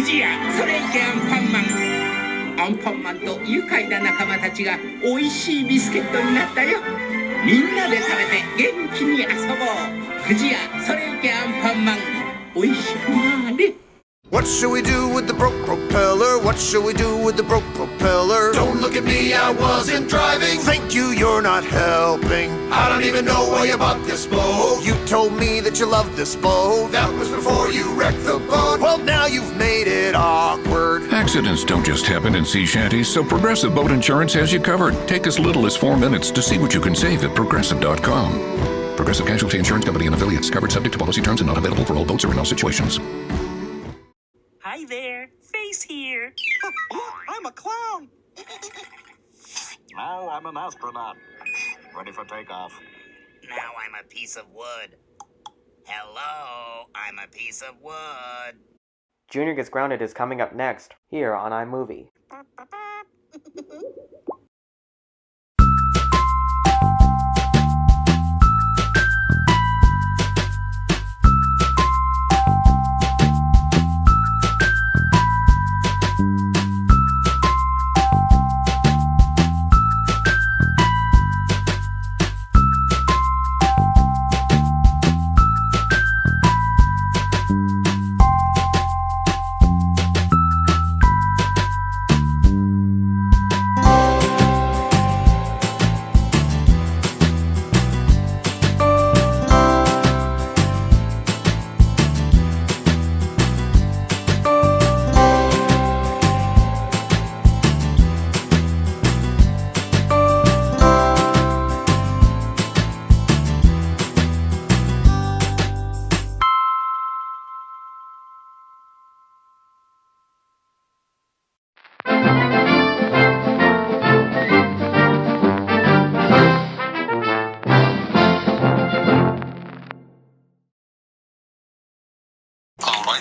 じやそれいけアンパンマン。アンパンマンと愉快な仲間たちがおいしいビスケットになったよ。みんなで食べて元気に遊ぼう。くじやそれいけアンパンマン、おいしくなれ。What should we do with the broke propeller? What should we do with the broke propeller? Don't look at me, I wasn't driving. Thank you, you're not helping. I don't even know why you bought this boat. You told me that you loved this boat. That was before you wrecked the boat. Well, now you've made it awkward. Accidents don't just happen in sea shanties, so Progressive Boat Insurance has you covered. Take as little as 4 minutes to see what you can save at Progressive.com. Progressive Casualty Insurance Company and affiliates. Covered subject to policy terms and not available for all boats or in all situations. Hi there, Face here. I'm a clown. Now I'm an astronaut. Ready for takeoff. Now I'm a piece of wood. Hello, I'm a piece of wood. Junior Gets Grounded is coming up next, here on iMovie.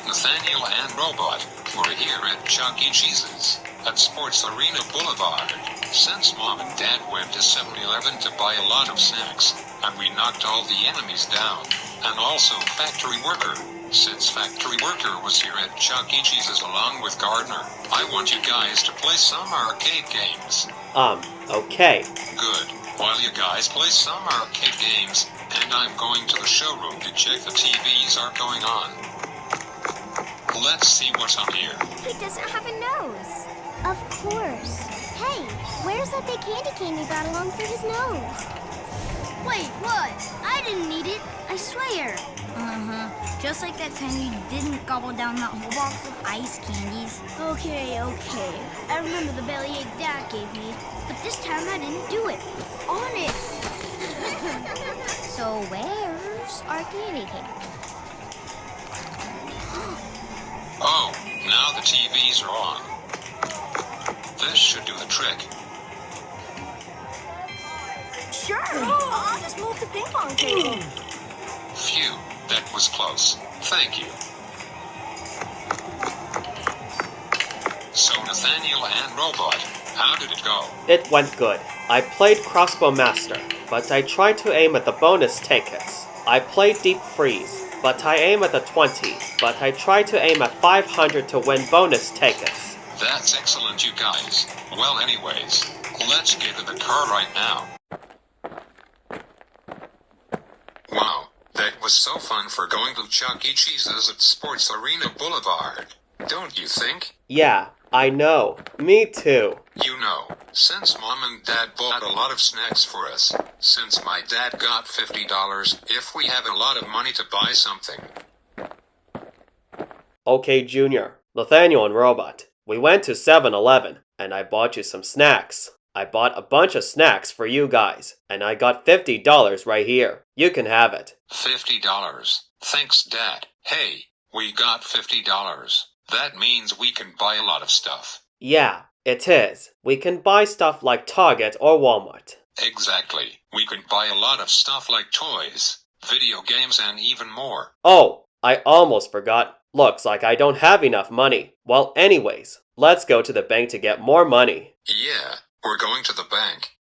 Nathaniel and Robot. We're here at Chuck E. Cheese's at Sports Arena Boulevard. Since Mom and Dad went to 7-Eleven to buy a lot of snacks, and we knocked all the enemies down, and also Factory Worker. Since Factory Worker was here at Chuck E. Cheese's along with Gardner, I want you guys to play some arcade games. Okay. Good. While you guys play some arcade games, and I'm going to the showroom to check the TVs are going on. Let's see what's on here. He doesn't have a nose. Of course. Hey, where's that big candy cane you got along for his nose? Wait, what? I didn't need it, I swear. Just like that time you didn't gobble down that whole box of ice candies. Okay. I remember the bellyache Dad gave me, but this time I didn't do it. On it. So where's our candy cane? Oh, now the TVs are on. This should do the trick. Sure. I'll just move the ping pong table. Phew, that was close. Thank you. So Nathaniel and Robot, how did it go? It went good. I played Crossbow Master, but I tried to aim at the bonus tickets. I played Deep Freeze, but I aim at the 20, but I tried to aim at 500 to win bonus tickets. That's excellent, you guys. Well, anyways, let's get in the car right now. Wow, that was so fun for going to Chuck E. Cheese's at Sports Arena Boulevard. Don't you think? Yeah, I know. Me too. You know, since Mom and Dad bought a lot of snacks for us, since my dad got $50 if we have a lot of money to buy something. Okay, Junior, Nathaniel and Robot, we went to 7-Eleven, and I bought you some snacks. I bought a bunch of snacks for you guys, and I got $50 right here. You can have it. $50. Thanks, Dad. Hey, we got $50. That means we can buy a lot of stuff. Yeah, it is. We can buy stuff like Target or Walmart. Exactly. We can buy a lot of stuff like toys, video games, and even more. Oh, I almost forgot. Looks like I don't have enough money. Well, anyways, let's go to the bank to get more money. Yeah, we're going to the bank.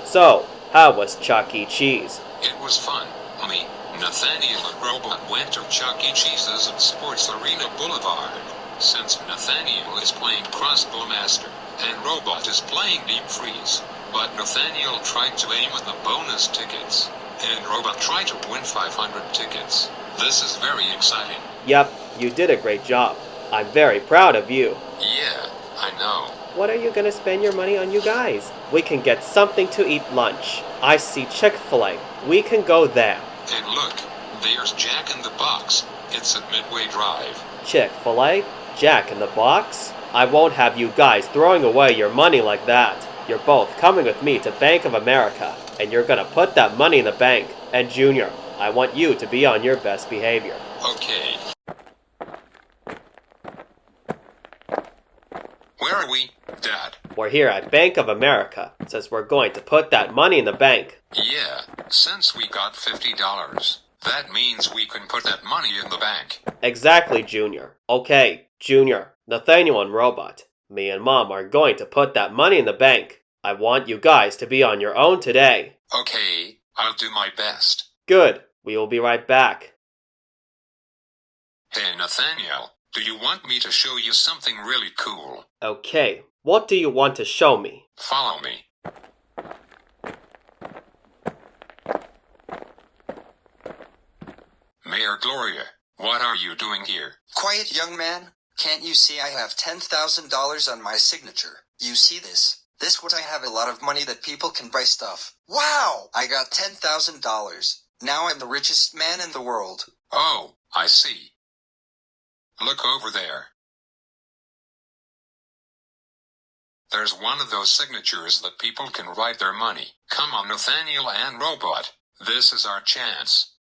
So, how was Chuck E. Cheese? It was fun. Me, Nathaniel and Robot went to Chuck E. Cheese's at Sports Arena Boulevard. Since Nathaniel is playing Crossbow Master, and Robot is playing Deep Freeze, but Nathaniel tried to aim at the bonus tickets, and Robot tried to win 500 tickets. This is very exciting. Yep, you did a great job. I'm very proud of you. Yeah, I know. What are you gonna spend your money on, you guys? We can get something to eat lunch. I see Chick-fil-A. We can go there. And look, there's Jack in the Box. It's at Midway Drive. Chick-fil-A? Jack in the Box? I won't have you guys throwing away your money like that. You're both coming with me to Bank of America, and you're gonna put that money in the bank. And Junior, I want you to be on your best behavior. Okay. Where are we, Dad? We're here at Bank of America, since we're going to put that money in the bank. Yeah, since we got $50, that means we can put that money in the bank. Exactly, Junior. Okay, Junior, Nathaniel and Robot, me and Mom are going to put that money in the bank. I want you guys to be on your own today. Okay, I'll do my best. Good. We will be right back. Hey, Nathaniel, do you want me to show you something really cool? Okay, what do you want to show me? Follow me. Mayor Gloria, what are you doing here? Quiet, young man. Can't you see I have $10,000 on my signature? You see this? This what I have a lot of money that people can buy stuff. Wow! I got $10,000. Now I'm the richest man in the world. Oh, I see. Look over there. There's one of those signatures that people can write their money. Come on, Nathaniel and Robot. This is our chance.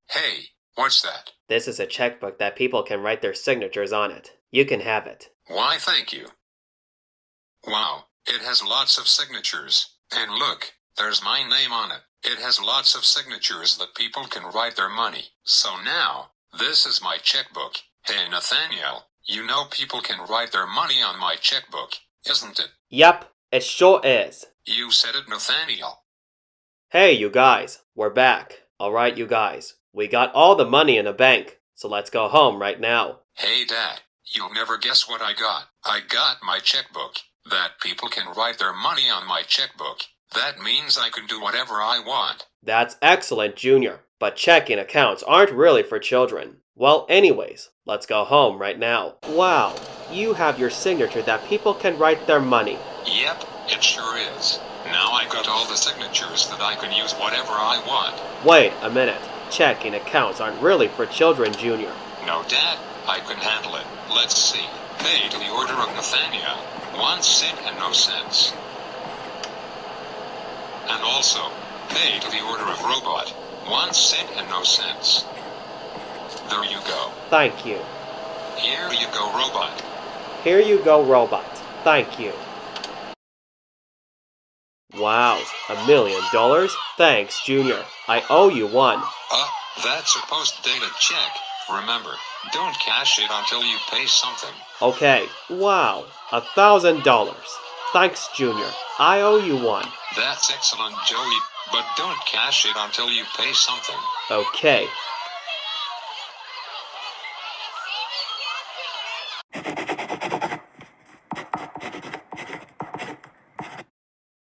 Hey, what's that? This is a checkbook that people can write their signatures on it. You can have it. Why, thank you. Wow, it has lots of signatures. And look, there's my name on it. It has lots of signatures that people can write their money. So now, this is my checkbook. Hey, Nathaniel, you know people can write their money on my checkbook, isn't it? Yep, it sure is. You said it, Nathaniel. Hey, you guys, we're back. Alright, you guys, we got all the money in the bank, so let's go home right now. Hey, Dad, you'll never guess what I got. I got my checkbook. That people can write their money on my checkbook. That means I can do whatever I want. That's excellent, Junior, but checking accounts aren't really for children. Well, anyways, let's go home right now. Wow, you have your signature that people can write their money. Yep, it sure is. Now I got all the signatures that I can use whatever I want. Wait a minute. Checking accounts aren't really for children, Junior. No, Dad, I can handle it. Let's see. Pay to the order of Nathaniel. 1 cent and no cents. And also, pay to the order of Robot. 1 cent and no cents. There you go. Thank you. Here you go, Robot. Here you go, Robot. Thank you. Wow, $1 million? Thanks, Junior. I owe you one. That's a post-dated check. Remember, don't cash it until you pay something. Okay. Wow, $1,000. Thanks, Junior. I owe you one. That's excellent, Joey, but don't cash it until you pay something. Okay.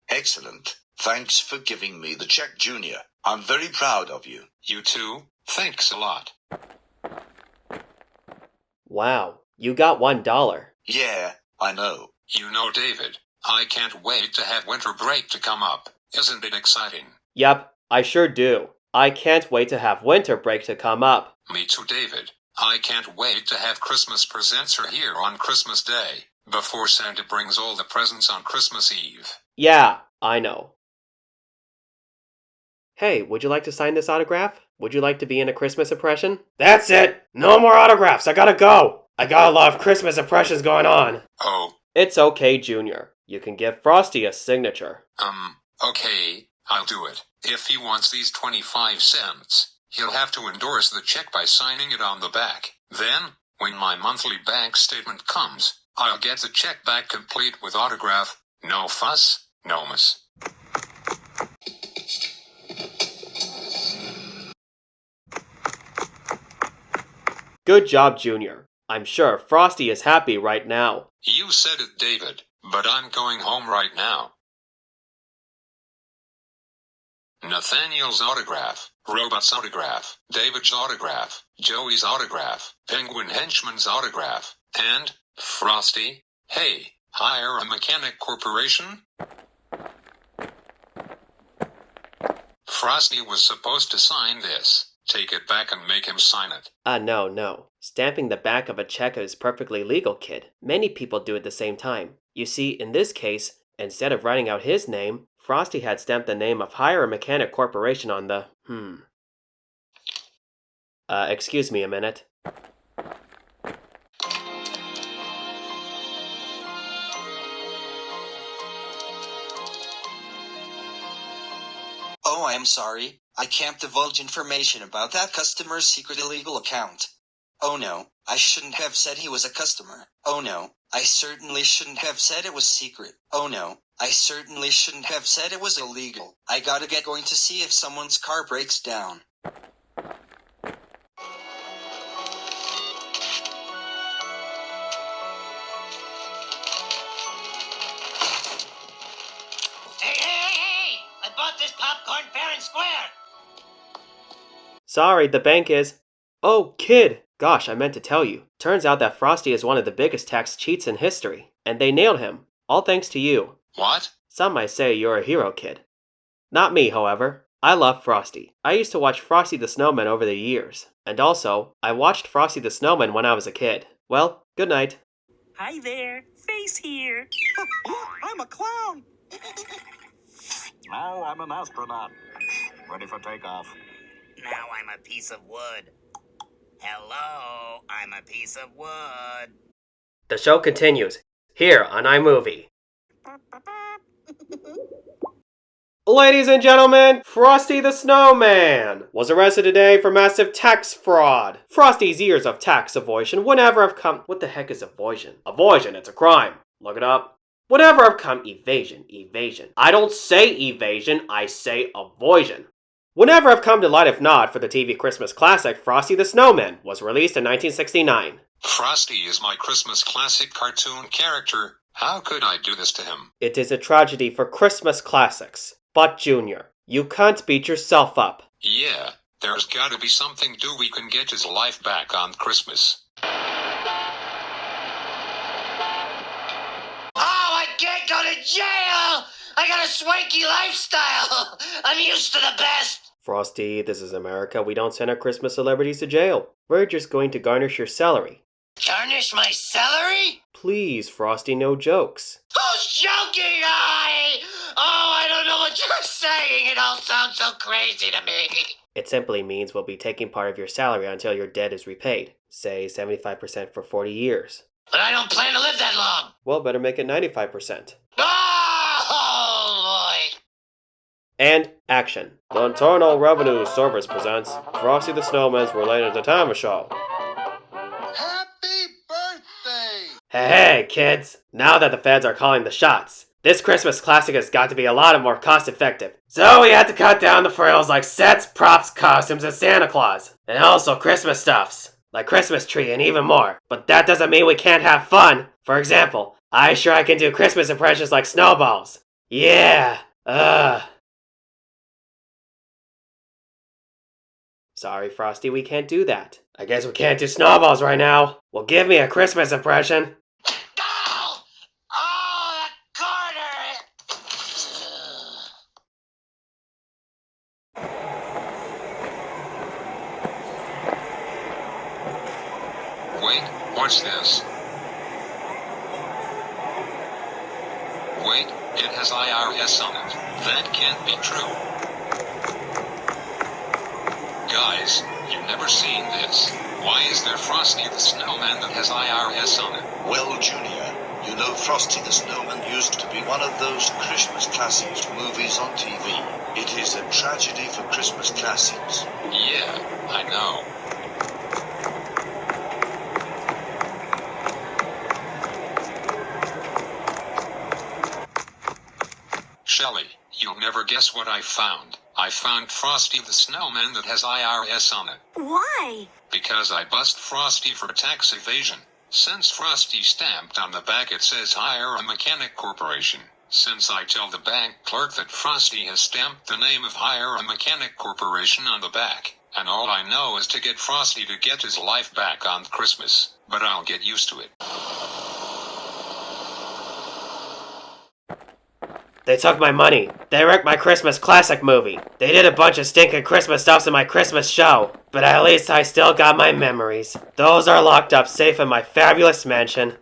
Excellent. Thanks for giving me the check, Junior. I'm very proud of you. You too. Thanks a lot. Wow, you got $1. Yeah, I know. You know, David, I can't wait to have winter break to come up. Isn't it exciting? Yep, I sure do. I can't wait to have winter break to come up. Me too, David. I can't wait to have Christmas presents here on Christmas Day, before Santa brings all the presents on Christmas Eve. Yeah, I know. Hey, would you like to sign this autograph? Would you like to be in a Christmas impression? That's it! No more autographs, I gotta go! I got a lot of Christmas impressions going on. Oh. It's okay, Junior. You can give Frosty a signature. Okay, I'll do it. If he wants these 25 cents, he'll have to endorse the check by signing it on the back. Then, when my monthly bank statement comes, I'll get the check back complete with autograph. No fuss, no muss. Good job, Junior. I'm sure Frosty is happy right now. You said it, David, but I'm going home right now. Nathaniel's autograph, Robot's autograph, David's autograph, Joey's autograph, Penguin Henchman's autograph, and Frosty. Hey, hire a mechanic corporation? Frosty was supposed to sign this. Take it back and make him sign it. No. Stamping the back of a check is perfectly legal, kid. Many people do it at the same time. You see, in this case, instead of writing out his name, Frosty had stamped the name of Hire a Mechanic Corporation on the, excuse me a minute. Oh, I'm sorry. I can't divulge information about that customer's secret illegal account. Oh no, I shouldn't have said he was a customer. Oh no, I certainly shouldn't have said it was secret. Oh no, I certainly shouldn't have said it was illegal. I gotta get going to see if someone's car breaks down. Hey! I bought this popcorn fair and square. Sorry, the bank is... Oh, kid! Gosh, I meant to tell you. Turns out that Frosty is one of the biggest tax cheats in history. And they nailed him. All thanks to you. What? Some might say you're a hero, kid. Not me, however. I love Frosty. I used to watch Frosty the Snowman over the years. And also, I watched Frosty the Snowman when I was a kid. Well, good night. Hi there, Face here. I'm a clown. Now I'm an astronaut. Ready for takeoff. Now I'm a piece of wood. Hello, I'm a piece of wood. The show continues, here on iMovie. Ladies and gentlemen, Frosty the Snowman was arrested today for massive tax fraud. Frosty's years of tax avoidance would never have come... What the heck is avoidance? Avoidance, it's a crime. Look it up. Would never have come... Evasion. I don't say evasion, I say avoidance. Would never have come to light if not for the TV Christmas classic Frosty the Snowman was released in 1969. Frosty is my Christmas classic cartoon character. How could I do this to him? It is a tragedy for Christmas classics. But Junior, you can't beat yourself up. Yeah, there's gotta be something we can get his life back on Christmas. Oh, I can't go to jail! I got a swanky lifestyle! I'm used to the best! Frosty, this is America. We don't send our Christmas celebrities to jail. We're just going to garnish your salary. Garnish my celery? Please, Frosty, no jokes. Who's joking? I don't know what you're saying. It all sounds so crazy to me. It simply means we'll be taking part of your salary until your debt is repaid. Say 75% for 40 years. But I don't plan to live that long. Well, better make it 95%. Oh, boy. And action. The Internal Revenue Service presents Frosty the Snowman's Related to Time Show. Happy birthday! Hey, kids! Now that the feds are calling the shots, this Christmas classic has got to be a lot more cost-effective. So we had to cut down the frills like sets, props, costumes, and Santa Claus. And also Christmas stuffs, like Christmas tree and even more. But that doesn't mean we can't have fun. For example, I can do Christmas impressions like snowballs. Yeah! Sorry, Frosty, we can't do that. I guess we can't do snowballs right now. Well, give me a Christmas impression. Oh, the corner! Wait, what's this? Wait, it has IRS on it. That can't be true. Guys, you've never seen this. Why is there Frosty the Snowman that has IRS on it? Well, Junior, you know Frosty the Snowman used to be one of those Christmas classics movies on TV. It is a tragedy for Christmas classics. Yeah, I know. Shelley, you'll never guess what I found. I found Frosty the Snowman that has IRS on it. Why? Because I bust Frosty for tax evasion. Since Frosty stamped on the back it says Hire a Mechanic Corporation. Since I tell the bank clerk that Frosty has stamped the name of Hire a Mechanic Corporation on the back, and all I know is to get Frosty to get his life back on Christmas. But I'll get used to it. They took my money. They wrecked my Christmas classic movie. They did a bunch of stinking Christmas stuffs in my Christmas show. But at least I still got my memories. Those are locked up safe in my fabulous mansion.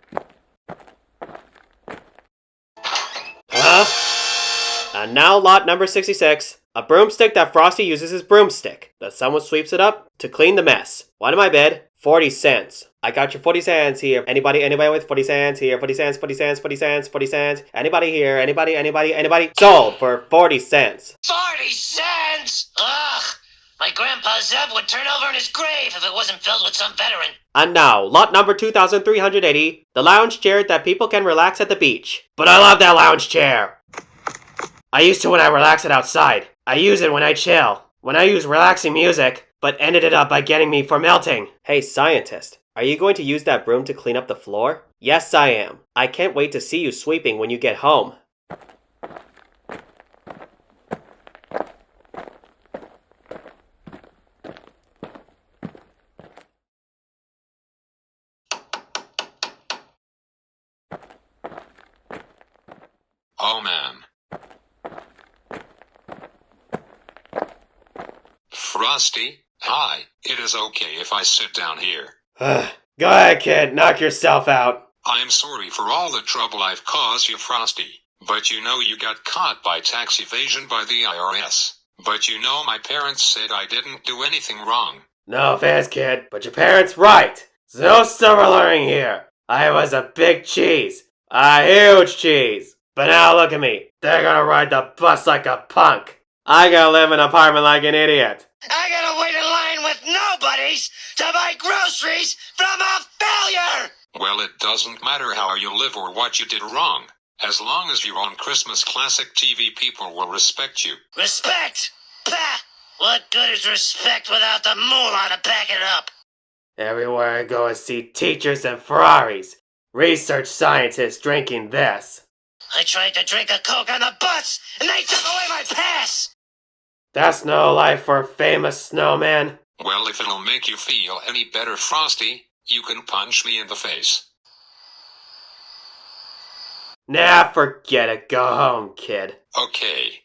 And now lot number 66. A broomstick that Frosty uses as broomstick. That someone sweeps it up to clean the mess. One in my bed, 40 cents. I got your 40 cents here. Anybody with 40 cents here? 40 cents, 40 cents, 40 cents, 40 cents. Anybody here? Anybody? Sold for 40 cents. 40 cents? Ugh! My grandpa Zev would turn over in his grave if it wasn't filled with some veteran. And now, lot number 2380. The lounge chair that people can relax at the beach. But I love that lounge chair. I used to when I relax it outside. I use it when I chill. When I use relaxing music, but ended it up by getting me for melting. Hey, scientist. Are you going to use that broom to clean up the floor? Yes, I am. I can't wait to see you sweeping when you get home. Oh man. Frosty, hi. It is okay if I sit down here. Go ahead, kid. Knock yourself out. I'm sorry for all the trouble I've caused you, Frosty. But you know you got caught by tax evasion by the IRS. But you know my parents said I didn't do anything wrong. No offense, kid, but your parents right. There's no silver lining here. I was a big cheese. A huge cheese. But now look at me. They're gonna ride the bus like a punk. I gotta live in an apartment like an idiot. I gotta wait in line with nobodies to buy groceries from a failure! Well, it doesn't matter how you live or what you did wrong. As long as you're on Christmas classic TV, people will respect you. Respect? Pah! What good is respect without the moolah to back it up? Everywhere I go I see teachers and Ferraris. Research scientists drinking this. I tried to drink a Coke on the bus, and they took away my pass! That's no life for a famous snowman. Well, if it'll make you feel any better, Frosty, you can punch me in the face. Nah, forget it. Go home, kid. Okay.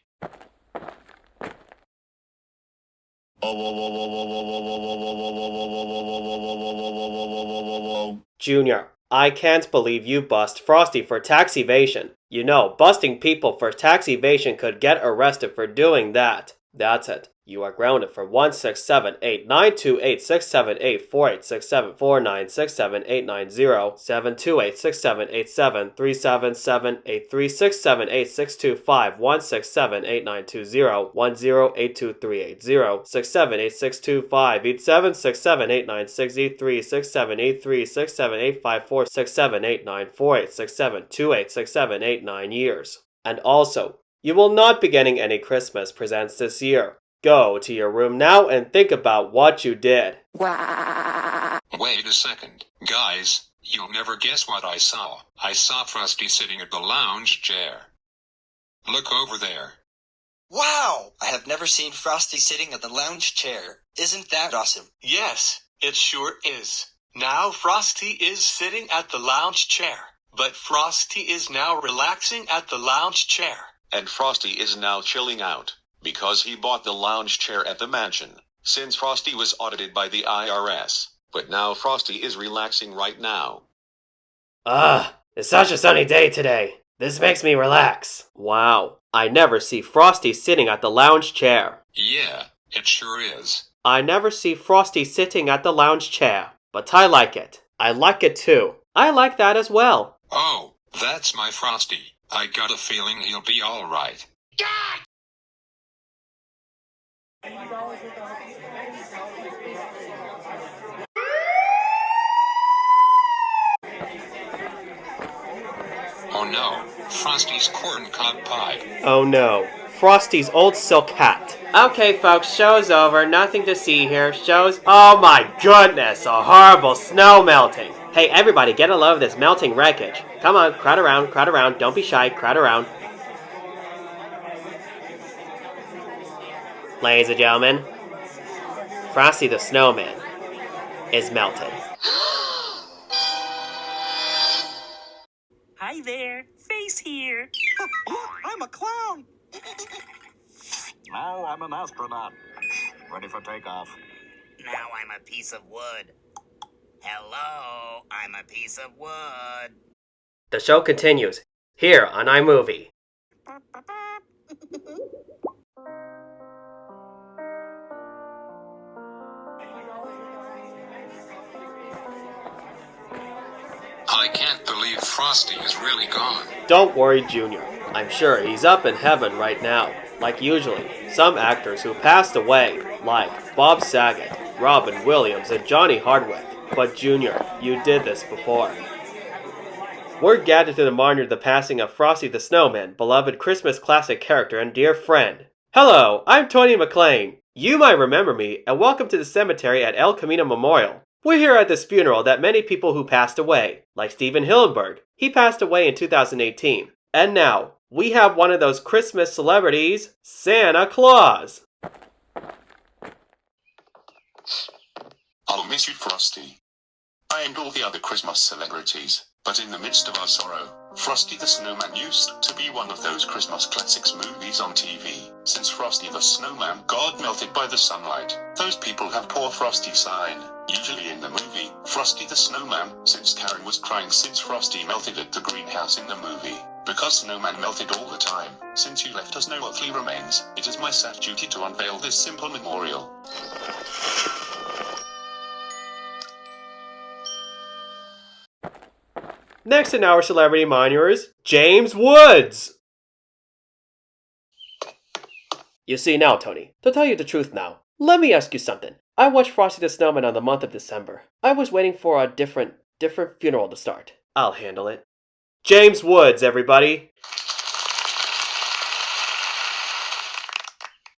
Junior, I can't believe you bust Frosty for tax evasion. You know, busting people for tax evasion could get arrested for doing that. That's it. You are grounded for 1678928678910 years. And also, you will not be getting any Christmas presents this year. Go to your room now and think about what you did. Wait a second. Guys, you'll never guess what I saw. I saw Frosty sitting at the lounge chair. Look over there. Wow! I have never seen Frosty sitting at the lounge chair. Isn't that awesome? Yes, it sure is. Now Frosty is sitting at the lounge chair. But Frosty is now relaxing at the lounge chair. And Frosty is now chilling out. Because he bought the lounge chair at the mansion, since Frosty was audited by the IRS. But now Frosty is relaxing right now. It's such a sunny day today. This makes me relax. Wow, I never see Frosty sitting at the lounge chair. Yeah, it sure is. I never see Frosty sitting at the lounge chair. But I like it. I like it too. I like that as well. Oh, that's my Frosty. I got a feeling he'll be alright. God! Oh no, Frosty's corncob pie. Oh no, Frosty's old silk hat. Okay, folks, show's over. Nothing to see here. Oh my goodness, a horrible snow melting. Hey, everybody, get a load of this melting wreckage. Come on, crowd around. Don't be shy, crowd around. Ladies and gentlemen, Frosty the Snowman is melted. Hi there, Face here. Look, I'm a clown. Now I'm an astronaut. Ready for takeoff. Now I'm a piece of wood. Hello, I'm a piece of wood. The show continues, here on iMovie. I can't believe Frosty is really gone. Don't worry, Junior. I'm sure he's up in heaven right now. Like usually, some actors who passed away, like Bob Saget, Robin Williams, and Johnny Hardwick. But Junior, you did this before. We're gathered to monitor the passing of Frosty the Snowman, beloved Christmas classic character and dear friend. Hello, I'm Tony McLean. You might remember me, and welcome to the cemetery at El Camino Memorial. We're here at this funeral that many people who passed away, like Steven Hillenburg. He passed away in 2018. And now, we have one of those Christmas celebrities, Santa Claus. I'll miss you, Frosty. And all the other Christmas celebrities. But in the midst of our sorrow, Frosty the Snowman used to be one of those Christmas classics movies on TV. Since Frosty the Snowman got melted by the sunlight, those people have poor Frosty sign. Usually in the movie, Frosty the Snowman, since Karen was crying since Frosty melted at the greenhouse in the movie. Because Snowman melted all the time, since you left us no earthly remains, it is my sad duty to unveil this simple memorial. Next in our celebrity monitorers, James Woods. You see now, Tony, to tell you the truth now, let me ask you something. I watched Frosty the Snowman on the month of December. I was waiting for a different funeral to start. I'll handle it. James Woods, everybody.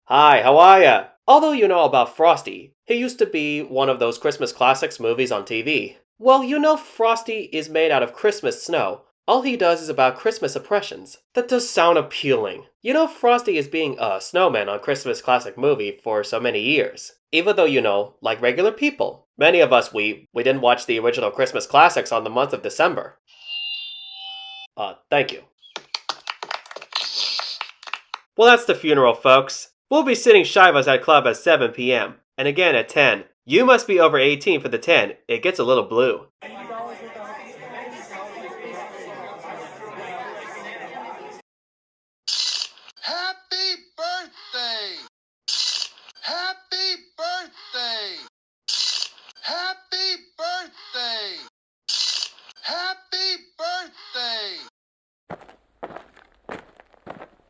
Hi, how are ya? Although you know about Frosty, he used to be one of those Christmas classics movies on TV. Well, you know Frosty is made out of Christmas snow. All he does is about Christmas oppressions. That does sound appealing. You know Frosty is being a snowman on Christmas classic movie for so many years. Even though, you know, like regular people. Many of us, we didn't watch the original Christmas classics on the month of December. Thank you. Well, that's the funeral, folks. We'll be sitting Shivas at club at 7 p.m. and again at 10. You must be over 18 for the 10. It gets a little blue. Happy birthday! Happy birthday! Happy birthday! Happy birthday!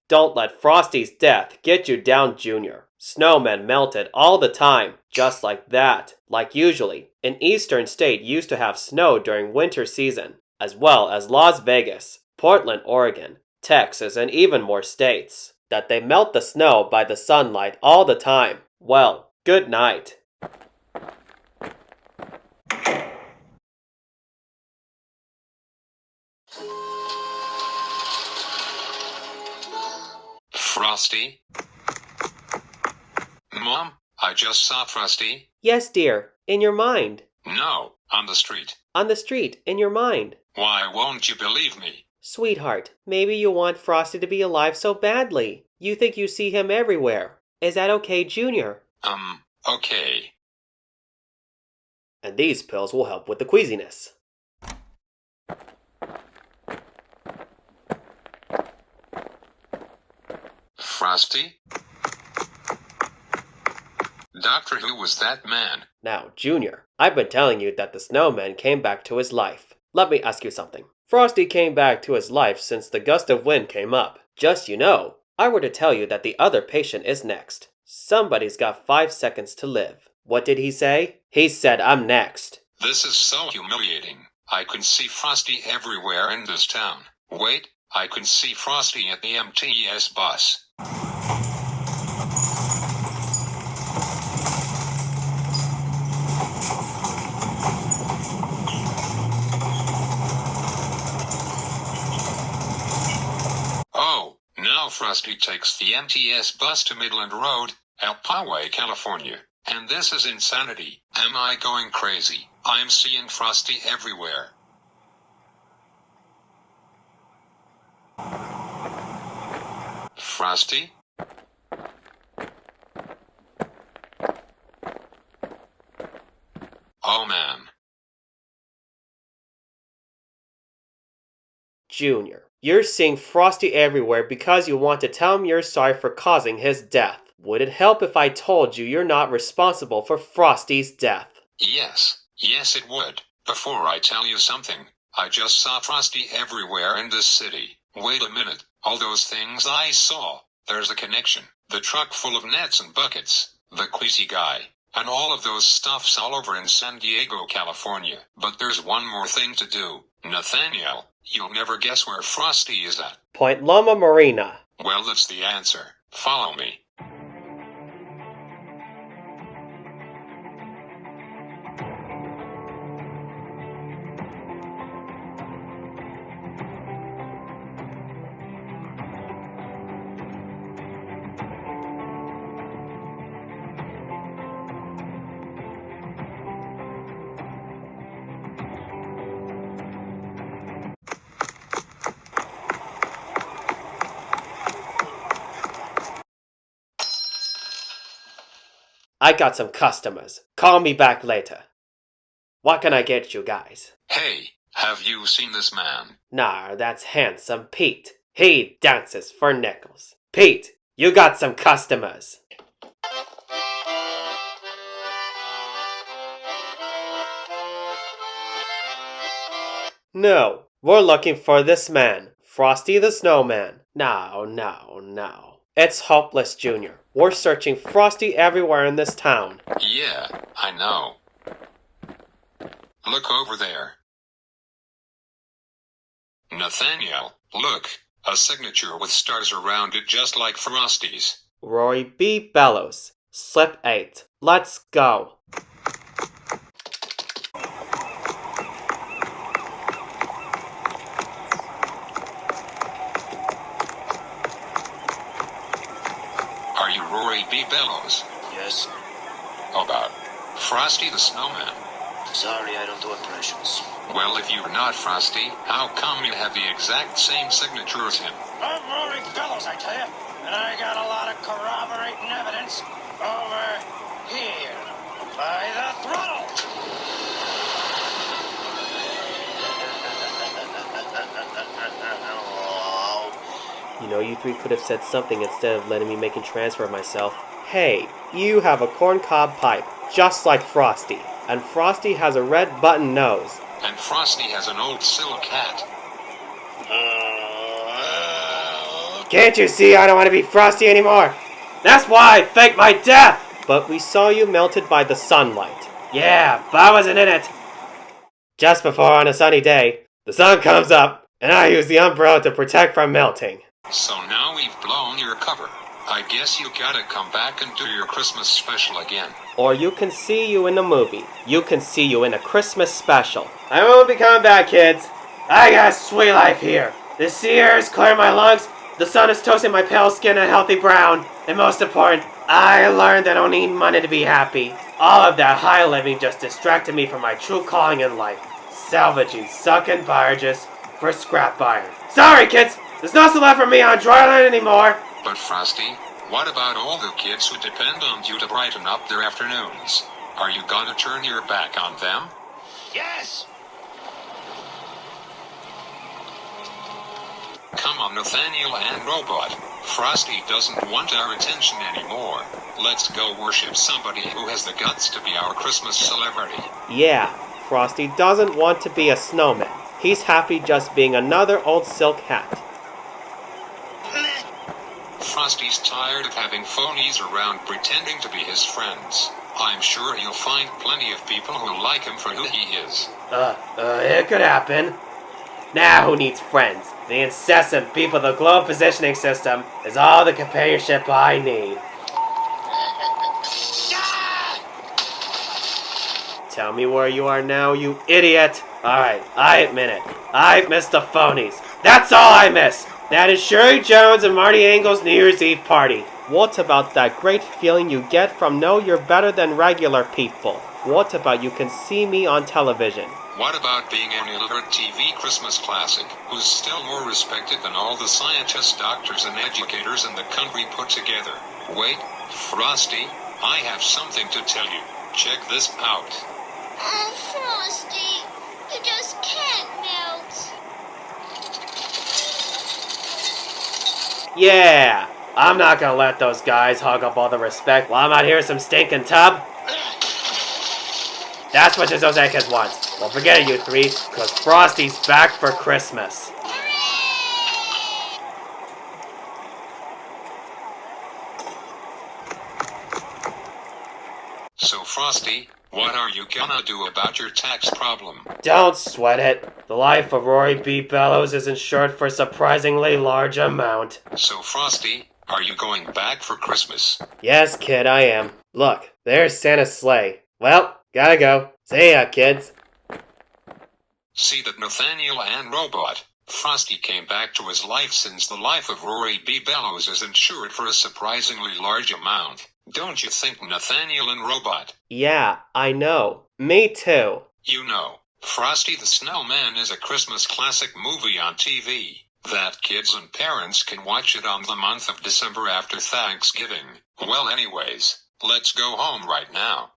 Don't let Frosty's death get you down, Junior. Snowmen melted all the time, just like that. Like usually, an eastern state used to have snow during winter season, as well as Las Vegas, Portland, Oregon, Texas, and even more states. That they melt the snow by the sunlight all the time. Well, good night. Frosty? Mom, I just saw Frosty. Yes, dear. In your mind. No, on the street. On the street, in your mind. Why won't you believe me? Sweetheart, maybe you want Frosty to be alive so badly. You think you see him everywhere. Is that okay, Junior? Okay. And these pills will help with the queasiness. Frosty? Doctor, who was that man? Now, Junior, I've been telling you that the snowman came back to his life. Let me ask you something. Frosty came back to his life since the gust of wind came up. Just you know, I were to tell you that the other patient is next. Somebody's got 5 seconds to live. What did he say? He said, I'm next. This is so humiliating. I can see Frosty everywhere in this town. Wait, I can see Frosty at the MTS bus. Frosty takes the MTS bus to Midland Road, El Poway, California. And this is insanity. Am I going crazy? I'm seeing Frosty everywhere. Frosty? Oh man. Junior, you're seeing Frosty everywhere because you want to tell him you're sorry for causing his death. Would it help if I told you you're not responsible for Frosty's death? Yes, it would. Before I tell you something, I just saw Frosty everywhere in this city. Wait a minute, all those things I saw, there's a connection. The truck full of nets and buckets, the queasy guy, and all of those stuffs all over in San Diego, California. But there's one more thing to do. Nathaniel, you'll never guess where Frosty is at. Point Loma Marina. Well, that's the answer. Follow me. I got some customers. Call me back later. What can I get you guys? Hey, have you seen this man? Nah, that's Handsome Pete. He dances for nickels. Pete, you got some customers. No, we're looking for this man, Frosty the Snowman. No. It's hopeless, Junior. We're searching Frosty everywhere in this town. Yeah, I know. Look over there. Nathaniel, look. A signature with stars around it just like Frosty's. Roy B. Bellows. Slip 8. Let's go. Are you Rory B. Bellows? Yes. How about Frosty the Snowman? Sorry, I don't do impressions. Well, if you're not Frosty, how come you have the exact same signature as him? I'm Rory Bellows, I tell you. And I got a lot of corroborating evidence over here by the throttle. You know, you three could have said something instead of letting me make a transfer of myself. Hey, you have a corncob pipe, just like Frosty. And Frosty has a red button nose. And Frosty has an old silk hat. Can't you see I don't want to be Frosty anymore? That's why I faked my death! But we saw you melted by the sunlight. Yeah, but I wasn't in it. Just before on a sunny day, the sun comes up, and I use the umbrella to protect from melting. So now we've blown your cover. I guess you gotta come back and do your Christmas special again. Or you can see you in the movie. You can see you in a Christmas special. I won't be coming back, kids. I got a sweet life here. The sea air is clearing my lungs. The sun is toasting my pale skin a healthy brown. And most important, I learned that I don't need money to be happy. All of that high living just distracted me from my true calling in life. Salvaging sunken barges for scrap iron. Sorry, kids. There's nothing left for me on dryland anymore. But Frosty, what about all the kids who depend on you to brighten up their afternoons? Are you gonna turn your back on them? Yes! Come on, Nathaniel and Robot. Frosty doesn't want our attention anymore. Let's go worship somebody who has the guts to be our Christmas celebrity. Yeah, Frosty doesn't want to be a snowman. He's happy just being another old silk hat. Frosty's tired of having phonies around pretending to be his friends. I'm sure he'll find plenty of people who like him for who he is. It could happen. Now who needs friends? The incessant beep of the globe positioning system is all the companionship I need. Tell me where you are now, you idiot. Alright, I admit it. I miss the phonies. That's all I miss. That is Sherry Jones and Marty Engel's New Year's Eve party. What about that great feeling you get from know you're better than regular people? What about you can see me on television? What about being an illiterate TV Christmas classic, who's still more respected than all the scientists, doctors, and educators in the country put together? Wait, Frosty, I have something to tell you. Check this out. Oh, Frosty, you just can't melt. Yeah, I'm not gonna let those guys hog up all the respect while I'm out here in some stinking tub. That's what those kids want. Well, forget it, you three, because Frosty's back for Christmas. So Frosty, what are you gonna do about your tax problem? Don't sweat it. The life of Rory B. Bellows is insured for a surprisingly large amount. So Frosty, are you going back for Christmas? Yes, kid, I am. Look, there's Santa's sleigh. Well, gotta go. See ya, kids. See that Nathaniel and Robot. Frosty came back to his life since the life of Rory B. Bellows is insured for a surprisingly large amount. Don't you think, Nathaniel and Robot? Yeah, I know. Me too. You know, Frosty the Snowman is a Christmas classic movie on TV that kids and parents can watch it on the month of December after Thanksgiving. Well, anyways, let's go home right now.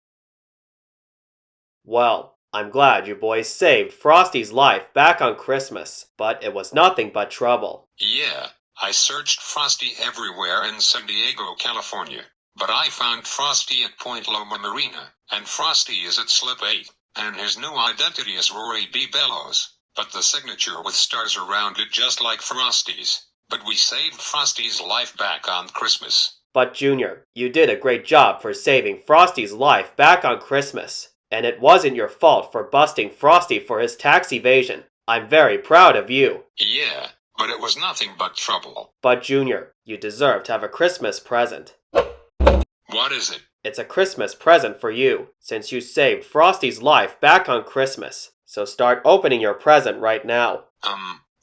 Well, I'm glad you boys saved Frosty's life back on Christmas, but it was nothing but trouble. Yeah, I searched Frosty everywhere in San Diego, California, but I found Frosty at Point Loma Marina, and Frosty is at Slip 8, and his new identity is Rory B. Bellows, but the signature with stars around it just like Frosty's. But we saved Frosty's life back on Christmas. But Junior, you did a great job for saving Frosty's life back on Christmas. And it wasn't your fault for busting Frosty for his tax evasion. I'm very proud of you. Yeah, but it was nothing but trouble. But Junior, you deserve to have a Christmas present. What is it? It's a Christmas present for you, since you saved Frosty's life back on Christmas. So start opening your present right now.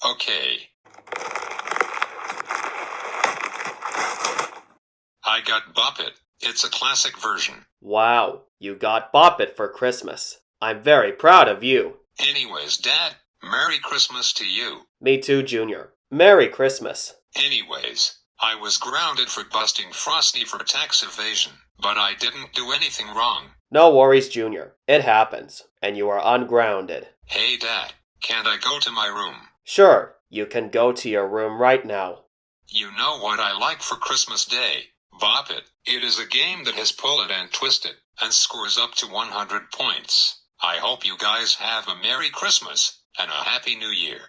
Okay. I got Bop It. It's a classic version. Wow, you got Bop It for Christmas. I'm very proud of you. Anyways, Dad, Merry Christmas to you. Me too, Junior. Merry Christmas. Anyways, I was grounded for busting Frosty for tax evasion, but I didn't do anything wrong. No worries, Junior. It happens, and you are ungrounded. Hey, Dad, can't I go to my room? Sure, you can go to your room right now. You know what I like for Christmas Day? Bop It. It is a game that has Pull It and Twist It, and scores up to 100 points. I hope you guys have a Merry Christmas, and a Happy New Year.